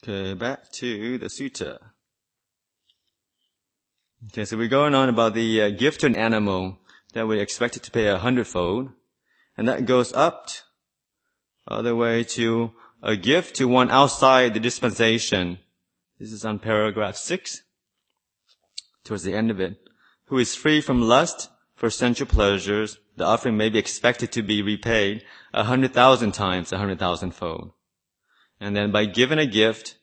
Okay, back to the sutta. Okay, so we're going on about the gift to an animal that we expected to pay 100-fold, and that goes up all the way to a gift to one outside the dispensation. This is on paragraph 6, towards the end of it. Who is free from lust for sensual pleasures, the offering may be expected to be repaid 100,000 times, 100,000-fold. And then by giving a gift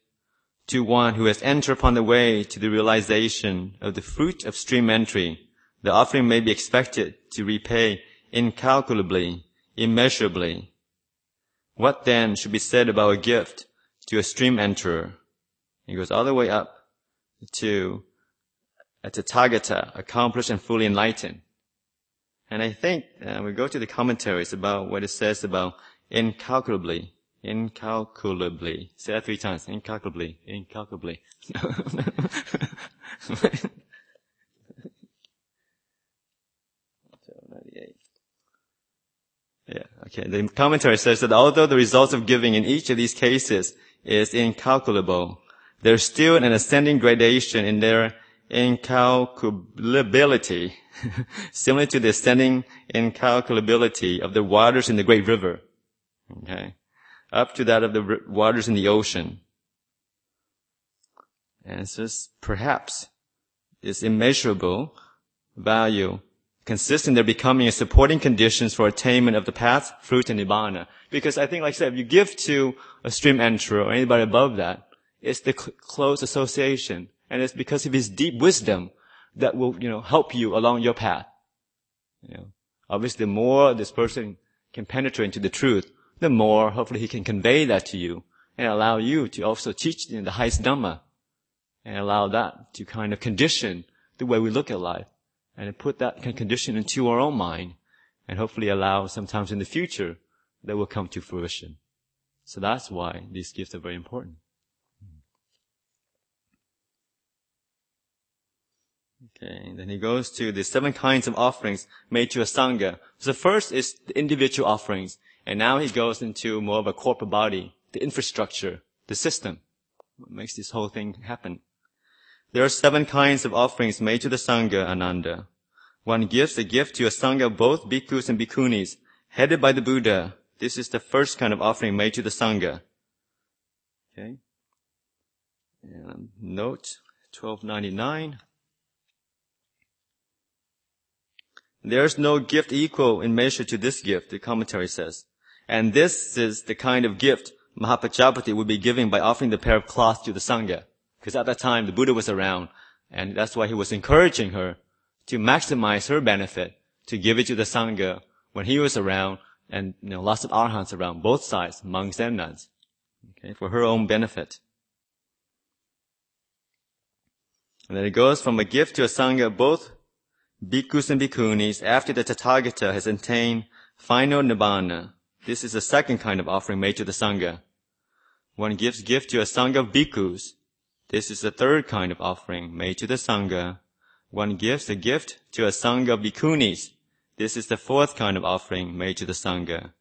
to one who has entered upon the way to the realization of the fruit of stream entry, the offering may be expected to repay incalculably, immeasurably. What then should be said about a gift to a stream enterer? It goes all the way up to a Tathagata, accomplished and fully enlightened. And I think we go to the commentaries about what it says about incalculably. Incalculably. Say that 3 times. Incalculably. Incalculably. Yeah, okay. The commentary says that although the results of giving in each of these cases is incalculable, there's still an ascending gradation in their incalculability, similar to the ascending incalculability of the waters in the great river. Okay. Up to that of the waters in the ocean. And it says, perhaps this immeasurable value consists in their becoming a supporting conditions for attainment of the path, fruit, and nibbana. Because I think, like I said, if you give to a stream enterer or anybody above that, it's the close association. And it's because of his deep wisdom that will, help you along your path. Obviously, the more this person can penetrate into the truth, the more hopefully he can convey that to you and allow you to also teach the highest Dhamma and allow that to kind of condition the way we look at life and put that kind of condition into our own mind and hopefully allow sometimes in the future that will come to fruition. So that's why these gifts are very important. Okay, and then he goes to the 7 kinds of offerings made to a Sangha. So the first is the individual offerings. And now he goes into more of a corporate body, the infrastructure, the system. What makes this whole thing happen? There are 7 kinds of offerings made to the Sangha, Ananda. One gives a gift to a Sangha of both bhikkhus and bhikkhunis, headed by the Buddha. This is the first kind of offering made to the Sangha. Okay. And note 1299. There is no gift equal in measure to this gift, the commentary says. And this is the kind of gift Mahapajapati would be giving by offering the pair of cloths to the Sangha. Because at that time, the Buddha was around, and that's why he was encouraging her to maximize her benefit, to give it to the Sangha when he was around, and lots of arhants around, both sides, monks and nuns, okay, for her own benefit. And then it goes from a gift to a Sangha of both bhikkhus and bhikkhunis after the Tathagata has attained final nibbana. This is the second kind of offering made to the Sangha. One gives gift to a Sangha of bhikkhus. This is the third kind of offering made to the Sangha. One gives a gift to a Sangha of bhikkhunis. This is the fourth kind of offering made to the Sangha.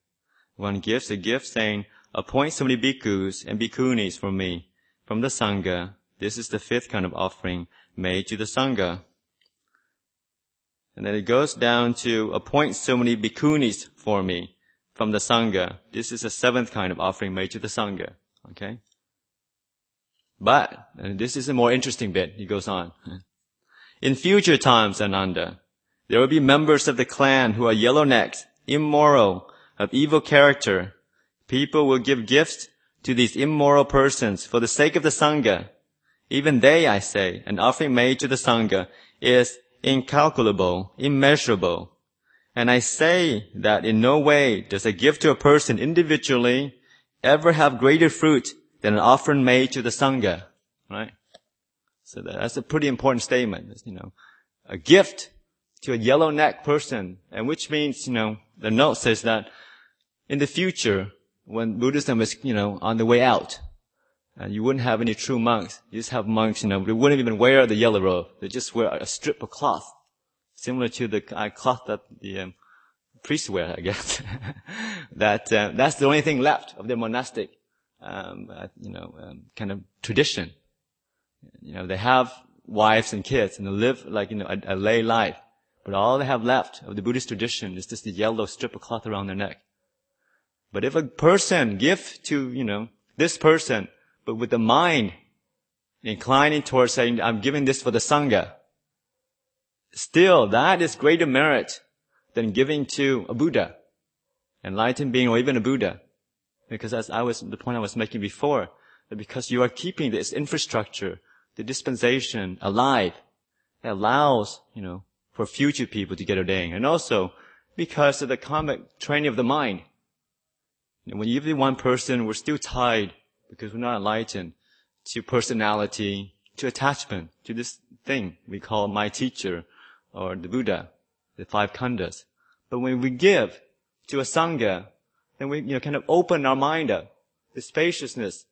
One gives a gift saying, appoint so many bhikkhus and bhikkhunis for me from the Sangha. This is the fifth kind of offering made to the Sangha. And then it goes down to appoint so many bhikkhunis for me from the Sangha. This is the 7th kind of offering made to the Sangha. Okay? But, and this is a more interesting bit, he goes on. In future times, Ananda, there will be members of the clan who are yellow-necked, immoral, of evil character. People will give gifts to these immoral persons for the sake of the Sangha. Even they, I say, an offering made to the Sangha is incalculable, immeasurable. And I say that in no way does a gift to a person individually ever have greater fruit than an offering made to the Sangha. Right? So that's a pretty important statement. A gift to a yellow-necked person, and which means, the note says that in the future, when Buddhism is, on the way out, and you wouldn't have any true monks. You just have monks, they wouldn't even wear the yellow robe. They just wear a strip of cloth, similar to the cloth that the priests wear, I guess. That's the only thing left of their monastic kind of tradition. They have wives and kids and they live like, a lay life. But all they have left of the Buddhist tradition is just the yellow strip of cloth around their neck. But if a person give to, this person, but with the mind inclining towards saying, I'm giving this for the Sangha, still that is greater merit than giving to a Buddha, enlightened being, or even a Buddha. Because the point I was making before, that because you are keeping this infrastructure, the dispensation alive, it allows, for future people to get ordained. And also, because of the karmic training of the mind. When you give one person, we're still tied, because we're not enlightened, to personality, to attachment, to this thing we call my teacher, or the Buddha, the 5 khandhas. But when we give to a Sangha, then we, kind of open our mind up, the spaciousness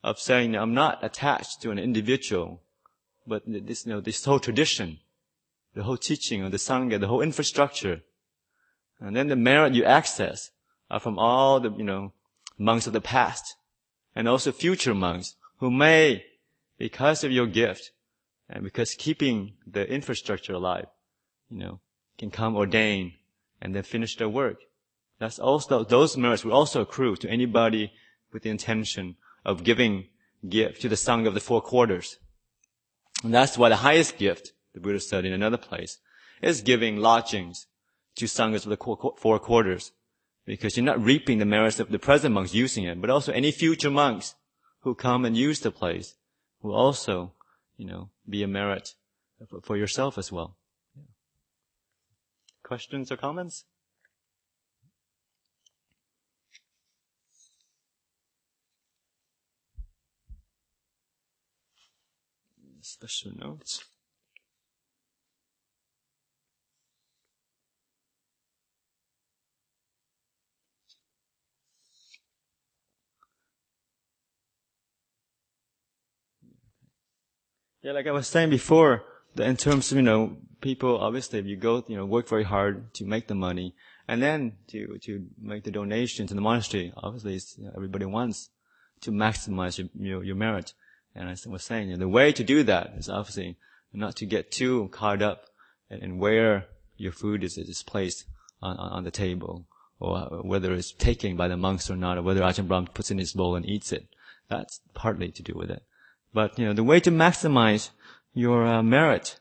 of saying, I'm not attached to an individual, but this whole tradition, the whole teaching of the Sangha, the whole infrastructure. And then the merit you access are from all the, monks of the past, and also future monks who may, because of your gift, and because keeping the infrastructure alive, can come ordain and then finish their work. That's also, those merits will also accrue to anybody with the intention of giving gift to the Sangha of the 4 quarters. And that's why the highest gift, the Buddha said in another place, is giving lodgings to Sanghas of the 4 quarters. Because you're not reaping the merits of the present monks using it, but also any future monks who come and use the place will also, be a merit for yourself as well. Questions or comments? Special notes. Yeah, like I was saying before, that in terms of, people, obviously, if you go, work very hard to make the money, and then to make the donation to the monastery, obviously, everybody wants to maximize your merit. And I was saying, the way to do that is obviously not to get too caught up in where your food is placed on the table, or whether it's taken by the monks or not, or whether Ajahn Brahm puts in his bowl and eats it. That's partly to do with it. But, the way to maximize your merit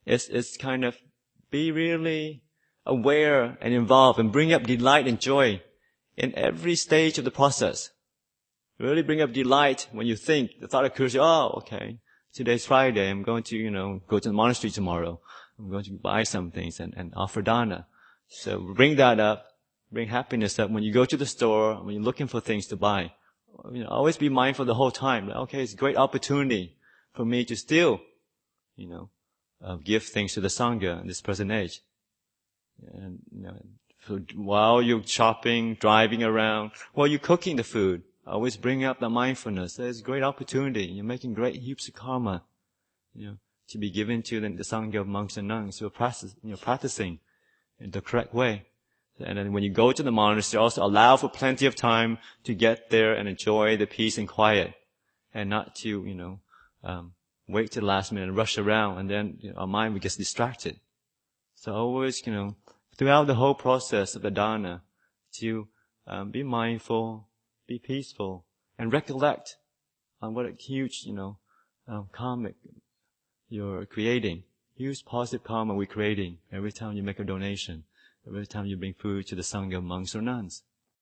is kind of be really aware and involved and bring up delight and joy in every stage of the process. Really bring up delight when you think, the thought occurs, okay, today's Friday, I'm going to, go to the monastery tomorrow. I'm going to buy some things and offer dana. So bring that up, bring happiness up when you go to the store, when you're looking for things to buy. Always be mindful the whole time. Okay, it's a great opportunity for me to still, give things to the Sangha in this present age. And, so while you're shopping, driving around, while you're cooking the food, always bring up the mindfulness. There's a great opportunity. You're making great heaps of karma, to be given to the Sangha of monks and nuns who are practicing in the correct way. And then when you go to the monastery, also allow for plenty of time to get there and enjoy the peace and quiet, and not to, wait till the last minute and rush around, and then our mind gets distracted. So always, throughout the whole process of the dana, to be mindful, be peaceful, and recollect on what a huge, karmic you're creating. Huge positive karma we're creating every time you make a donation, every time you bring food to the Sangha of monks or nuns.